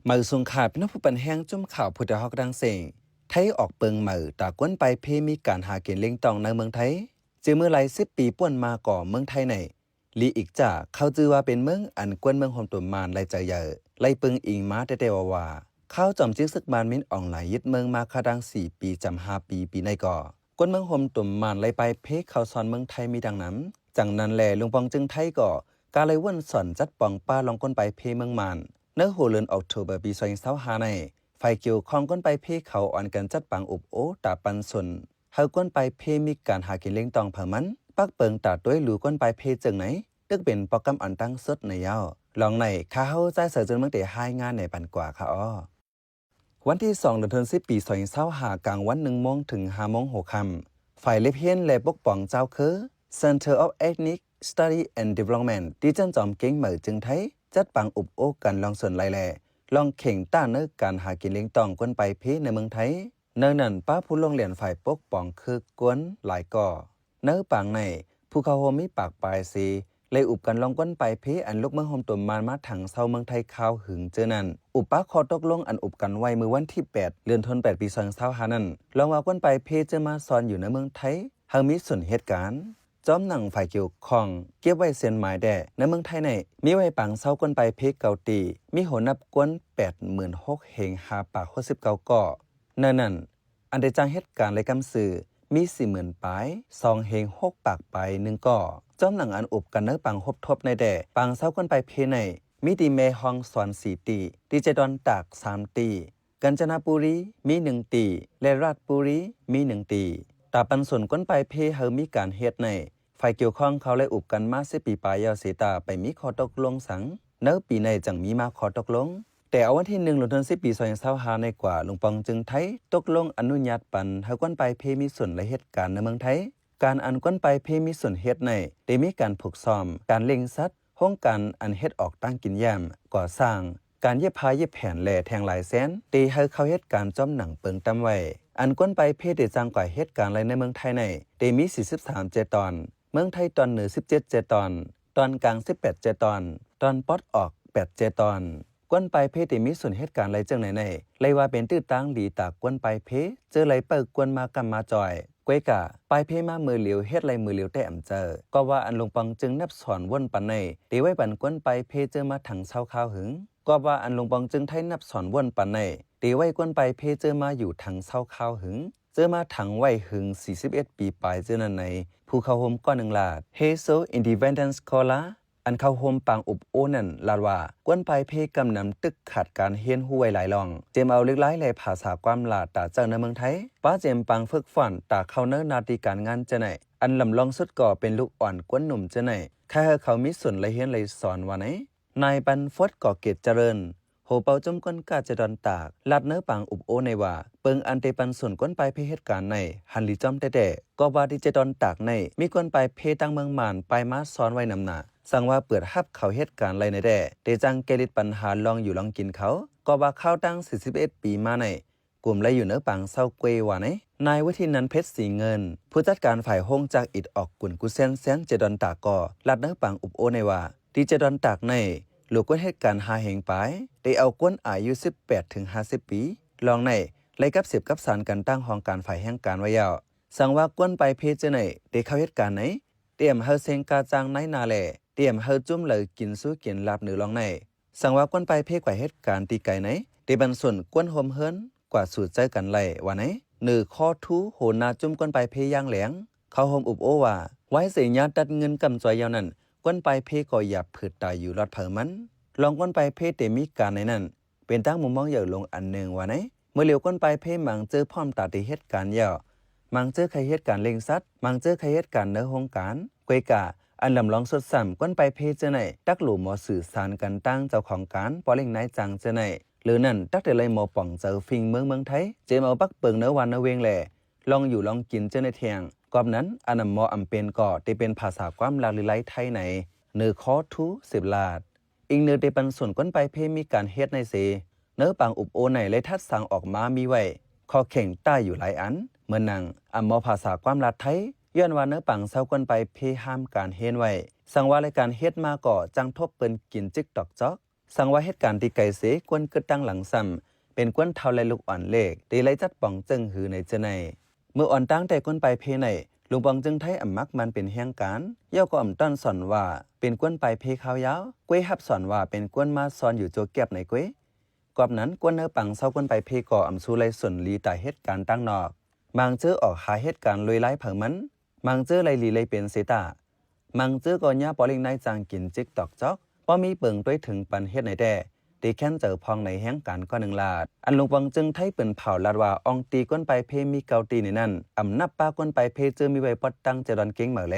มือสุงขาเป็นผู้ปันแห้งจุ่มข่าวพุทธฮอกดังเสียงไทยออกเปิงมือตากวนไปเพมีการหาเกณฑ์เล็งตองในเมืองไทยเจอเมื่อไร10 ปีป่วนมาก่อเมืองไทยในลีอีกจ่าเขาจือว่าเป็นเมืองอันกวนเมืองโฮมตุ่มมานไรใจเยอะไล่เปิงอิงมาแต่ว่าข้าวจอมจึกซึกมานมิ้นอ่องไหลยึดเมืองมาคาดัง4 ปีจำ5 ปีปีในก่อกวนเมืองโฮมตุ่มมานไล่ไปเพเขาสอนเมืองไทยมีดังนั้นจังนั้นแหล่ลุงปองจึงไทยก่อกาเลยว่นสอนจัดปองป้าลองก้นไปเพเมืองมานเนื้อหัวเลือนออกโทเบอร์ปี2025ในไฟเกี่ยวข้องก้นไปเพเขาอ่อนกันจัดปังอุบโอตาปันสนเฮาก้นไปเพมีการหากินเลี้ยงตองเผามันปักเปิงตาด้วยหลูก้นไปเพจึงไหนตึกเป็นโปรแกรมอันตั้งสดในยาวลองในข้าเฮาใจเสือจนเมื่อแต่ให้งานในปันกว่าค่ะอ้อวันที่2 เดือนธันวาคมปี2025กลางวัน1 โมงถึง5 โมง6 ค่ำฝ่ายเลเพียนและปกป้องเจ้าคือ Center of Ethnic Study and Development ที่จันจอมเก่งเหมือจึงไทยจัดปังอุบโอกันลองส่วนไล่แหล่ลองเข่งต้านเนื้อการหากินเลี้ยงตองก้นไปเพในเมืองไทยเนื้อนั่นป้าผู้ลงเรียนฝ่ายปกป้องคือกวนหลายก่อเนื้อปังในผู้เขาโฮมีปากปลายสีเลยอุบกันลองก้นไปเพอันลูกเมืองโฮมตัวมาถังเศร้าเมืองไทยข้าวหึงเจอนั่นอุปป้าคอตกลงอันอุบกันไว้มือวันที่8 เดือนธันวาคมปี2025นั่นลองว่าก้นไปเพเจอมาสอนอยู่ในเมืองไทยเฮามีส่วนเหตุการณ์จอมหนังฝ่ายเกี่ยวข้องเก็บไว้เส้นหมายแด่ในเมืองไทยในมีไว้ปังเศร้าก้นไปเพเกาตีมีโหนับกวน86,000เฮง5ปาก69ก่อนั่นอันได้จ้างเหตุการณ์และกำสื่อมี40,000ปลาย2เฮง6ปากไป1ก่อจอมหนังอันอุบกันเนื้อปังหบทบในแด่ปังเศร้าก้นไปเพในมีดีเมฮองสอน4 ตีดีเจดอนตาก3 ตีกัญจนบุรีมี1 ตีและราชบุรีมี1 ตีตาปันส่วนก้นไปเพเฮามีการเฮ็ดในฝ่ายเกี่ยวข้องเขาเลยอุบกันมา10 ปีปลายยาวเสตาไปมีข้อตกลงสังเนื้อปีในจังมีมาข้อตกลงแต่เอาวันที่1 เดือนธันวาคมปี2025ในกว่าลุงปองจึงไทยตกลงอนุญาตปันเฮาก้นไปเพมีส่วนและเหตุการณ์ในเมืองไทยการอันก้นไปเพมีส่วนเฮ็ดในได้มีการฝึกซ้อมการเล็งสัตว์ห้องการอันเฮ็ดออกตั้งกินแยมก่อสร้างการเย็บผ้าเย็บแผ่นแหล่แทงหลายแสนตีให้เข้าเหตุการณ์จ้อมหนังเปิงตำไว้อันก้นไปเพได้จังกว่าเหตุการณ์อะไรในเมืองไทยในได้มี43เจตอนเมืองไทยตอนเหนือ17เจตอนตอนกลาง18เจตอนตอนปอดออก8เจตอนก้นไปเพได้มีส่วนเหตุการณ์อะไรจังไหนเลยว่าเป็นตื้อตั้งดีตากก้นไปเพเจอไหลเปิกกวนมากำมาจอยก้วยกะไปเพมามือเหลียวเฮ็ดไรมือเหลียวแต่อำเจอก็ว่าอันลงปังจึงนับสอนว่นปันในตีไว้ปันก้นไปเพเจอมาถังเศร้าข้าวหึงก็ว่าอันลงปังจึงไทยนับสอนว่นปันในตีไว้ก้นไปเพเจอมาอยู่ถังเศร้าข้าวหึงเจอมาถังไว้หึง41 ปีปลายเจอนั่นในภูเขาโฮมก้อน1 ลาด Hazel Independence Scholar อันเข้าโฮมปังอุบโอนั่นลาดว่าก้นไปเพกำนำตึกขาดการเฮียนหู้ไว้หลายลองเจมเอาเล็กหลายแลภาษาความลาดตาเจ้าในเมืองไทยป้าเจมปังฝึกฝนตาเข้าเนื้อนาฬิการงานจะไหนอันลำลองสุดก่อเป็นลูกอ่อนก้นหนุ่มจะไหนแค่เขามีส่วนละเฮียนเลยสอนว่าไหนนายปันฟดก่อเกตเจริญโหเปาจมก้นกาจะดอนตากลัดเนื้อปังอุบโอในว่าเปิงอันเตปันส่วนก้นไปเพเหตุการณ์ในหันลีจอมแต่ก็ว่าดิเจดอนตากในมีก้นไปเพตั้งเมืองมานไปมาซ้อนไว้นำหนาสั่งว่าเปิดฮับเขาเหตุการณ์ไรในแด่เดจังเกลิดปัญหาลองอยู่ลองกินเขาก็ว่าเข้าตั้ง41 ปีมาในกลุ่มไรอยู่เนื้อปังเศร้าเกวว่าไหนนายวิทินันเพชรสีเงินผู้จัดการฝ่ายห้องจากอิดออกกุนกุเซนแสนเจดอนตากก็ลัดเนื้อปังอุบโอในว่าดิเจดอนตากในลูกก้นเหตุการณ์หาเหงไปได้เอาก้นอายุ18 ถึง 50 ปีลองในไล่กับ10กับสารกันตั้งห้องการฝ่ายแห่งการไว้ยาวสั่งว่าก้นไปเพจในได้เข้าเหตุการณ์ไหนเตรียมเฮาเซงกาจางในนาแลเตรียมเฮาจุ่มเลยกินสู้กินลาบหรือลองในสั่งว่าก้นไปเพกว่าเหตุการณ์ตีไก่ไหนได้บรรส่วนก้นโฮมเฮิรนกว่าสูตรใจกันไหลว่าไหนหนึ่งข้อทูโหนาจุ่มก้นไปเพย่างแหลงเขาโฮมอุบโอว่าไว้เสียญาตัดเงินกำจอยยาวนั้นก้นไปเพก็หยับผืดตายอยู่รอดเผอมันลองก้นไปเพเตมีการในนั้นเป็นตั้งมุมมองใหญ่ลงอันหนึ่งว่าไหนเมื่อเหลียวก้นไปเพมังเจอพร้อมตาตีเหตุการณ์ยาวมังเจอใครเหตุการณ์เล็งซัดมังเจอใครเหตุการณ์เนื้อห้องการกวยกะอันลำลองสดซ้ำก้นไปเพเจอไหนตักหลู่หมอสื่อสารกันตั้งเจ้าของการปอเล่งนายจังเจอไหนหรือนั่นตักแต่เลยหมอป่องเจอฟิงเมืองไทยเจมเอาปักเปิงเนื้อวันเนื้อเวงแหล่ลองอยู่ลองกินเจอในเทียงกอบนั้นอันนำหมออำเป็นก่อได้เป็นภาษาความลาลิไลไทยไหนเนื้อข้อทู10 ลาดอีกเนื้อได้ปันส่วนก้นไปเพมีการเฮ็ดในเสเนื้อปังอุบโอไหนเลยทัดสั่งออกมามีไว้คอเข่งใต้อยู่หลายอันเมื่อนังอำมอภาษาความลาไทยย้อนว่าเนื้อปังเศร้าก้นไปเพห้ามการเฮ็ดไว้สั่งว่ารายการเฮ็ดมาก่อจังทบเปิ้นกินจิกตอกจอก สังว่าเหตุการณ์ที่ไกเสกวนกึดตั้งหลังซ้ำเป็นกวนเท่าไรลูกอ่อนเลขตีไลจัดป่องจึงหือในเจในเมื่ออ่อนตั้งแต่กวนไปเพในลุงปองจึงไทยอ่ำมักมันเป็นแห่งการย่อก็อ่ำต้นสอนว่าเป็นกวนไปเพข้าวยาวกวยฮับสอนว่าเป็นกวนมาสอนอยู่โจเก็บในกวยกอบนั้นกวนเนื้อปังเศร้ากวนไปเพก่ออ่ำสู้ไรส่วนลีแต่เหตุการณ์ตั้งนอกมังเจอออกหาเหตุการณ์ลอยไล่เผิงมันมังเจอไรลีไรเป็นเสตามังเจอก่อนยาปอลิงในจางกินจิกตอกจอกพอมีเปิงด้วยถึงปันเฮ็ดในแด่ตีแค้นเจอพองในแห่งการก็1 ลาดอันลุงวังจึงไทยเปิ่นเผาลาดว่าอองตีก้นไปเพมีเกาตีในนั้นอำนับป้าก้นไปเพเจอมีไว้ปอดตั้งเจดอนเก่งเหมือแล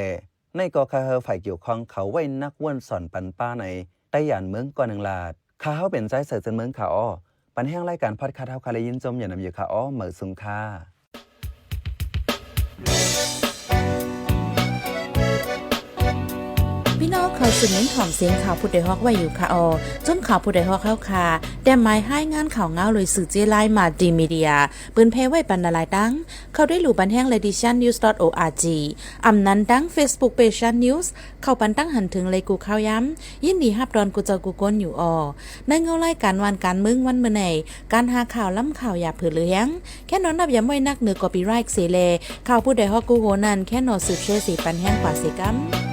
ในกอคาเฮอฝ่ายเกี่ยวข้องเขาไว้นักว่นสอนปันป้าในใต้หยานเมืองก็1 ลาดข้าเฮาเป็นใจเสือจนเมืองขาอ้อปันแห่งรายการพอดคาเฮาคาเลยยินจมอย่านำอยู่ขาอ้อเหมือสุงค่าพี่น้องเขาสืบเน้นถ่อมเสียงข่าวผู้ใดฮอกไว้อยู่ค่ะจนข่าวผู้ใดฮอกเข้าค่ะแต่หมายให้งานข่าวเงาเลยสื่อเจไลมาดีมีเดียปืนเพไว้ปันนาลายดังเขาได้หลู่บันแห้ง lediciannews.org อำนั้นดัง Facebook page news เข้าปันตั้งหันถึงเลยกูข่าวย้ำยินดีฮับดอนกูเจอกูก้นอยู่ในเงาไล่การวันการมึงวันเมื่อไหนการหาข่าวล้ำข่าวอย่าเผือเลี้ยงแค่นอนนับย้ำไว้นักเหนือกอปีไรค์เสเลข่าวผู้ใดฮอกกูโหนันแค่นอสืบเชื่อสีปันแห้งกว่าเสกัม